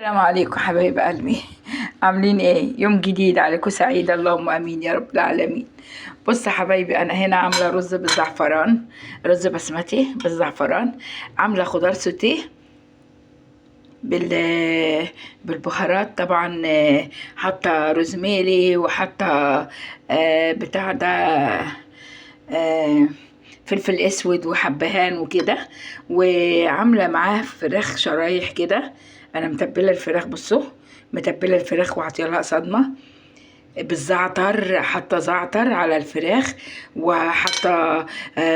السلام عليكم حبايب قلبي. عاملين ايه؟ يوم جديد عليكم سعيد، اللهم امين يا رب العالمين. بص يا حبايبي، انا هنا عامله رز بالزعفران، رز بسمتي بالزعفران. عامله خضار سوتيه بالبهارات طبعا. حاطه روزميري وحاطه بتاع ده، آه، فلفل اسود وحبهان وكده. وعامله معاه فراخ شرايح كده. انا متبله الفراخ، بصوا، متبله الفراخ وعطيلها صدمه بالزعتر، حاطه زعتر على الفراخ، وحاطه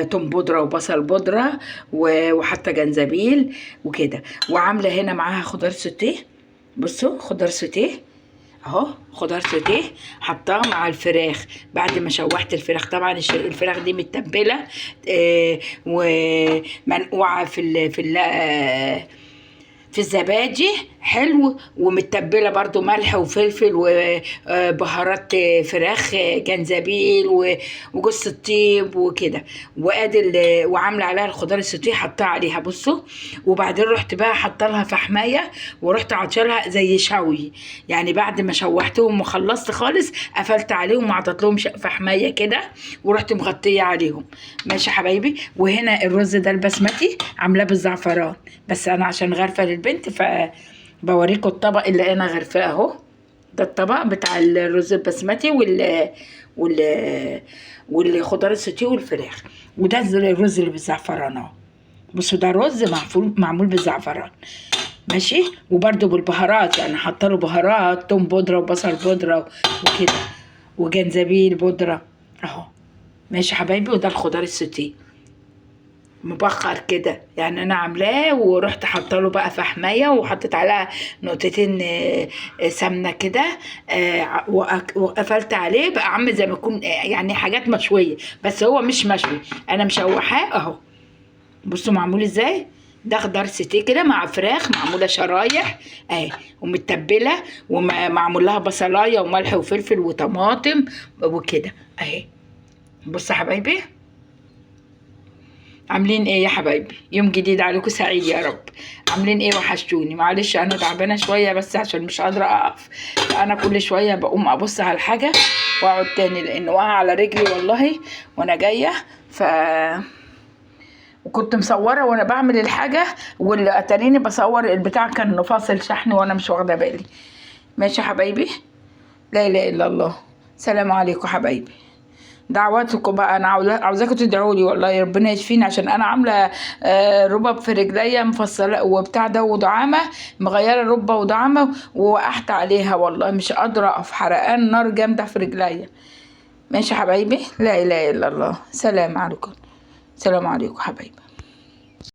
توم بودره وبصل بودره، وحاطه جنزبيل وكده. وعامله هنا معاها خضار سوتيه. بصوا خضار سوتيه اهو، خضار سوتيه حطاه مع الفراخ بعد ما شوحت الفراخ. طبعا الفراخ دي متبله ومنقوعه في الزبادي حلو، ومتبله برضو ملح وفلفل وبهارات فراخ، جنزبيل وجوز الطيب وكده. وعامله عليها الخضار السوتيه، حطها عليها بصوا. وبعدين رحت بقى حاطه لها فحمايه، ورحت عاطيه زي شوي. يعني بعد ما شوحتهم وخلصت خالص، قفلت عليهم وعطت لهم فحمايه كده، ورحت مغطيه عليهم. ماشي يا حبايبي. وهنا الرز ده البسمتي عاملاه بالزعفران، بس انا عشان غارفه للبنت فبوريكم الطبق اللي انا غرفاه اهو. ده الطبق بتاع الرز البسمتي والخضار السوتيه والفراخ. وده الرز اللي بالزعفران اهو. بصوا ده رز معمول بالزعفران. ماشي. وبرده بالبهارات، يعني حاطه له بهارات، توم بودره وبصل بودره وكده، وجنزبيل بودره اهو. ماشي يا حبايبي. وده الخضار السوتيه مبخر كده، يعني انا عاملاه ورحت حاطه له بقى فحمايه، وحطيت عليها نقطتين سمنه كده، وقفلت عليه بقى عامل زي ما يكون يعني حاجات مشويه، بس هو مش مشوي، انا مشوحاه اهو. بصوا معمول ازاي. ده خضار سوتيه كده مع فراخ معموله شرايح اهي، ومتبله، ومعمول لها بصلايه وملح وفلفل وطماطم وكده اهي. بصوا يا حبايبي، عاملين ايه يا حبايبي؟ يوم جديد عليكم سعيد يا رب. عاملين ايه؟ وحشتوني. معلش انا تعبانه شويه بس عشان مش قادره اقف، فانا كل شويه بقوم ابص على الحاجه واقعد تاني، لان واقعه على رجلي والله وانا جايه. وكنت مصوره وانا بعمل الحاجه، واللي اتاريني بصور البتاع كان فاصل شحن وانا مش واخده بالي. ماشي يا حبايبي. لا اله الا الله. سلام عليكم حبايبي. دعواتكم بقى، انا عاوزاكم تدعوا لي والله ربنا يشفيني، عشان انا عامله ربب في رجليا مفصله وبتاع ده ودعامه، مغيره الربه ودعامه ووقعت عليها والله مش قادره اقف، حرقان نار جامده في رجليا. ماشي يا حبايبي. لا اله الا الله. سلام عليكم. سلام عليكم حبايبي.